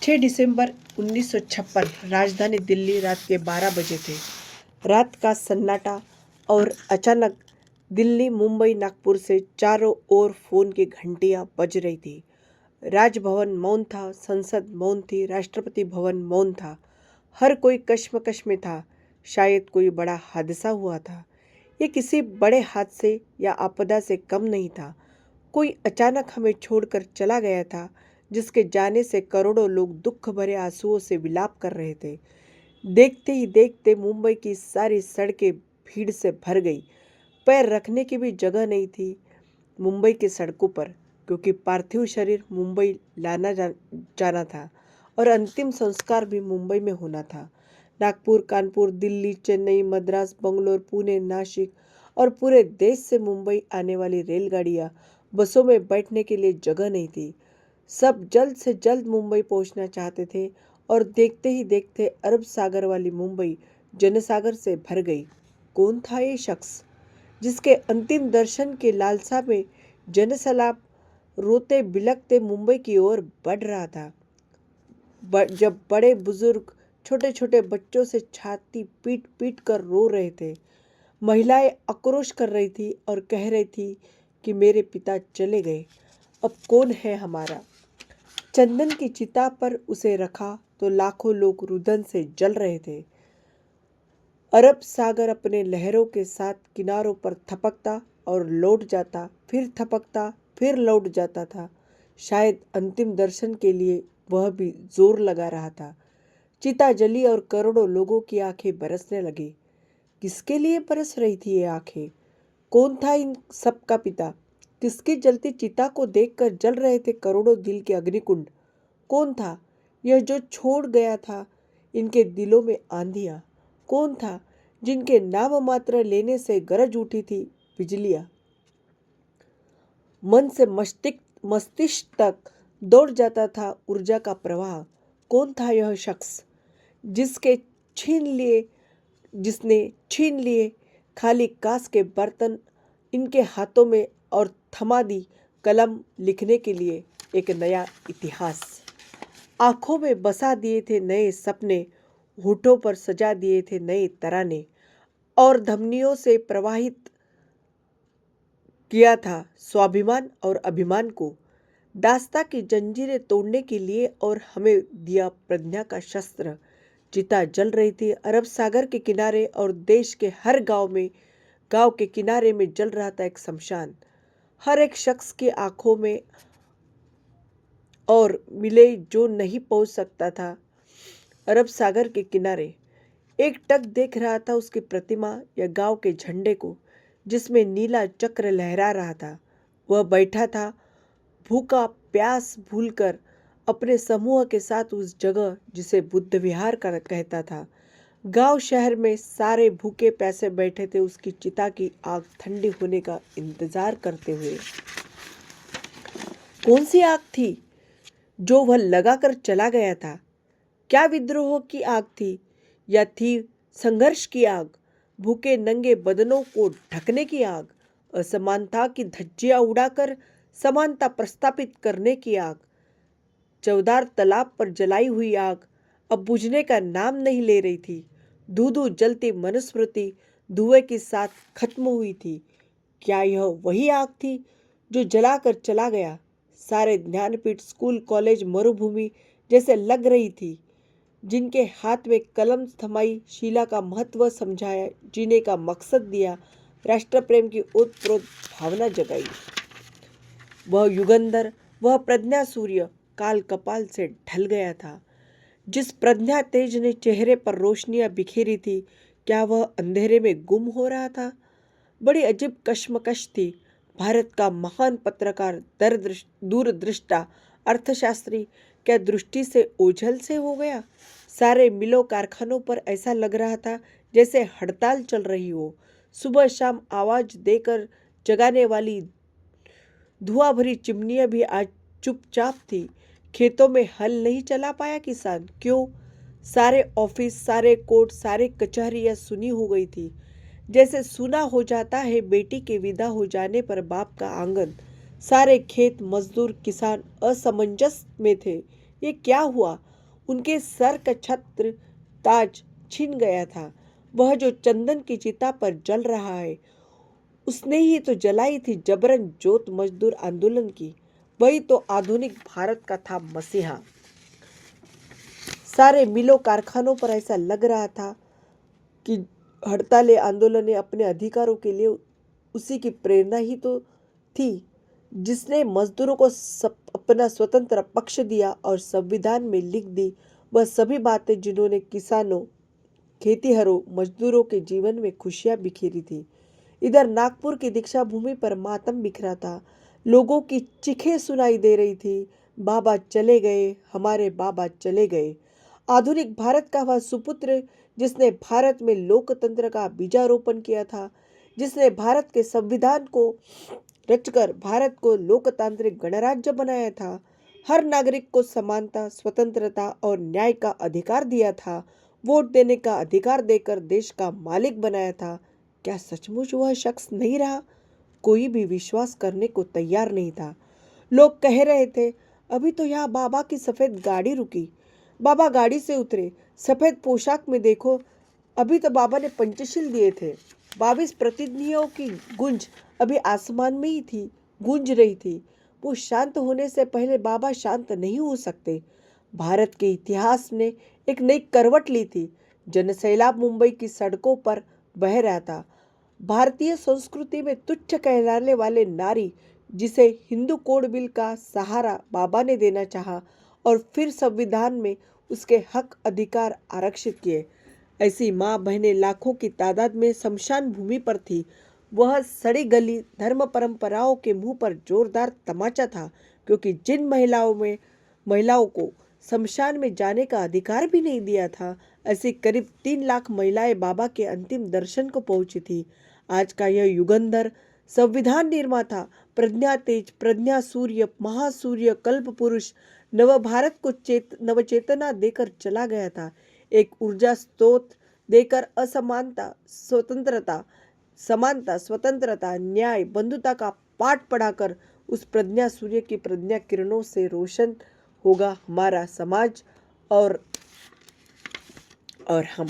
6 दिसंबर 1956 राजधानी दिल्ली रात के 12 बजे थे। रात का सन्नाटा और अचानक दिल्ली, मुंबई, नागपुर से चारों ओर फोन की घंटियां बज रही थी। राजभवन मौन था, संसद मौन थी, राष्ट्रपति भवन मौन था। हर कोई कश्मकश में था। शायद कोई बड़ा हादसा हुआ था। ये किसी बड़े हादसे या आपदा से कम नहीं था। कोई अचानक हमें छोड़कर चला गया था, जिसके जाने से करोड़ों लोग दुख भरे आंसुओं से विलाप कर रहे थे। देखते ही देखते मुंबई की सारी सड़कें भीड़ से भर गई। पैर रखने की भी जगह नहीं थी मुंबई की सड़कों पर, क्योंकि पार्थिव शरीर मुंबई जाना था और अंतिम संस्कार भी मुंबई में होना था। नागपुर, कानपुर, दिल्ली, चेन्नई, मद्रास, बंगलोर, पुणे, नासिक और पूरे देश से मुंबई आने वाली रेलगाड़ियां, बसों में बैठने के लिए जगह नहीं थी। सब जल्द से जल्द मुंबई पहुंचना चाहते थे और देखते ही देखते अरब सागर वाली मुंबई जनसागर से भर गई। कौन था ये शख्स जिसके अंतिम दर्शन के लालसा में जनसैलाब रोते बिलखते मुंबई की ओर बढ़ रहा था। जब बड़े बुजुर्ग छोटे छोटे बच्चों से छाती पीट पीट कर रो रहे थे, महिलाएं आक्रोश कर रही थी और कह रही थी कि मेरे पिता चले गए, अब कौन है हमारा। चंदन की चिता पर उसे रखा तो लाखों लोग रुदन से जल रहे थे। अरब सागर अपने लहरों के साथ किनारों पर थपकता और लौट जाता, फिर थपकता, फिर लौट जाता था। शायद अंतिम दर्शन के लिए वह भी जोर लगा रहा था। चिता जली और करोड़ों लोगों की आंखें बरसने लगी। किसके लिए बरस रही थी ये आंखें? कौन था इन सब का पिता? किसकी जलती चिता को देखकर जल रहे थे करोड़ों दिल के अग्निकुंड? कौन था यह जो छोड़ गया था इनके दिलों में आंधियां? कौन था जिनके नाम मात्र लेने से गरज उठी थी बिजलियां? मन से मस्तिष्क तक दौड़ जाता था ऊर्जा का प्रवाह। कौन था यह शख्स जिसने छीन लिए खाली कांच के बर्तन इनके हाथों में और थमा दी कलम लिखने के लिए एक नया इतिहास। आंखों में बसा दिए थे नए सपने, होठों पर सजा दिए थे नए तराने और धमनियों से प्रवाहित किया था स्वाभिमान और अभिमान को। दास्ता की जंजीरें तोड़ने के लिए और हमें दिया प्रज्ञा का शस्त्र। चिता जल रही थी अरब सागर के किनारे और देश के हर गांव के किनारे में जल रहा था एक शमशान। हर एक शख्स की आंखों में और मिले जो नहीं पहुंच सकता था अरब सागर के किनारे। एक टक देख रहा था उसकी प्रतिमा या गांव के झंडे को, जिसमें नीला चक्र लहरा रहा था। वह बैठा था भूखा प्यास भूलकर अपने समूह के साथ उस जगह जिसे बुद्ध विहार कहता था। गांव शहर में सारे भूखे प्यासे बैठे थे उसकी चिता की आग ठंडी होने का इंतजार करते हुए। कौन सी आग थी जो वह लगाकर चला गया था? क्या विद्रोह की आग थी या थी संघर्ष की आग? भूखे नंगे बदनों को ढकने की आग? असमानता की धज्जियां उड़ाकर समानता प्रस्थापित करने की आग? चौदार तालाब पर जलाई हुई आग अब बुझने का नाम नहीं ले रही थी। धू जलती मनुस्मृति धुएं के साथ खत्म हुई थी। क्या यह वही आग थी जो जलाकर चला गया? सारे ज्ञानपीठ, स्कूल, कॉलेज मरुभूमि जैसे लग रही थी। जिनके हाथ में कलम थमाई, शीला का महत्व समझाया, जीने का मकसद दिया, राष्ट्र प्रेम की ओतप्रोत भावना जगाई। वह युगंधर, वह प्रज्ञा सूर्य काल कपाल से ढल गया था। जिस प्रज्ञा तेज ने चेहरे पर रोशनियां बिखेरी थी, क्या वह अंधेरे में गुम हो रहा था? बड़ी अजीब कश्मकश थी। भारत का महान पत्रकार, दूरदृष्टा अर्थशास्त्री क्या दृष्टि से ओझल से हो गया? सारे मिलों कारखानों पर ऐसा लग रहा था जैसे हड़ताल चल रही हो। सुबह शाम आवाज देकर जगाने वाली धुआं भरी चिमनियां भी आज चुपचाप थी। खेतों में हल नहीं चला पाया किसान। क्यों? सारे ऑफिस, सारे कोर्ट, सारे कचहरियां सुनी हो गई थी। जैसे सुना हो जाता है बेटी के विदा हो जाने पर बाप का आंगन। सारे खेत, मजदूर, किसान असमंजस में थे। ये क्या हुआ? उनके सर का छत्र ताज छिन गया था। वह जो चंदन की चिता पर जल रहा है, उसने ही तो जलाई थी जबरन जोत मजदूर आंदोलन की। वही तो आधुनिक भारत का था मसीहा। सारे मिलों कारखानों पर ऐसा लग रहा था कि हड़तालें आंदोलनें अपने अधिकारों के लिए उसी की प्रेरणा ही तो थी, जिसने मजदूरों को अपना स्वतंत्र पक्ष दिया और संविधान में लिख दी वह सभी बातें जिन्होंने किसानों, खेतीहरों, मजदूरों के जीवन में खुशियां बिखेरी थी। इधर नागपुर की दीक्षा भूमि पर मातम बिखरा था। लोगों की चीखें सुनाई दे रही थी, बाबा चले गए, हमारे बाबा चले गए। आधुनिक भारत का वह सुपुत्र जिसने भारत में लोकतंत्र का बीजारोपण किया था, जिसने भारत के संविधान को रचकर भारत को लोकतांत्रिक गणराज्य बनाया था, हर नागरिक को समानता, स्वतंत्रता और न्याय का अधिकार दिया था, वोट देने का अधिकार देकर देश का मालिक बनाया था, क्या सचमुच वह शख्स नहीं रहा? कोई भी विश्वास करने को तैयार नहीं था। लोग कह रहे थे, अभी तो यहाँ बाबा की सफेद गाड़ी रुकी। बाबा गाड़ी से उतरे, सफेद पोशाक में देखो, अभी तो बाबा ने पंचशील दिए थे। 22 प्रतिनिधियों की गूंज अभी आसमान में ही थी, गूंज रही थी। वो शांत होने से पहले बाबा शांत नहीं हो सकते। भारत के इतिहास ने एक नई करवट ली थी। जनसैलाब मुंबई की सड़कों पर बह रहा था। भारतीय संस्कृति में तुच्छ कहलाने वाले नारी, जिसे हिंदू कोड बिल का सहारा बाबा ने देना चाहा और फिर संविधान में उसके हक अधिकार आरक्षित किए, ऐसी माँ बहनें लाखों की तादाद में शमशान भूमि पर थी। वह सड़ी गली धर्म परंपराओं के मुंह पर जोरदार तमाचा था, क्योंकि जिन महिलाओं को शमशान में जाने का अधिकार भी नहीं दिया था, ऐसी करीब 3 लाख महिलाएं बाबा के अंतिम दर्शन को पहुंची थी। आज का यह युगंधर संविधान निर्माता, प्रज्ञा तेज, प्रज्ञा सूर्य, महासूर्य, कल्प पुरुष नवभारत को नवचेतना देकर चला गया था। एक ऊर्जा स्रोत देकर असमानता, स्वतंत्रता, समानता, स्वतंत्रता, न्याय, बंधुता का पाठ पढ़ाकर उस प्रज्ञा सूर्य की प्रज्ञा किरणों से रोशन होगा हमारा समाज और हम।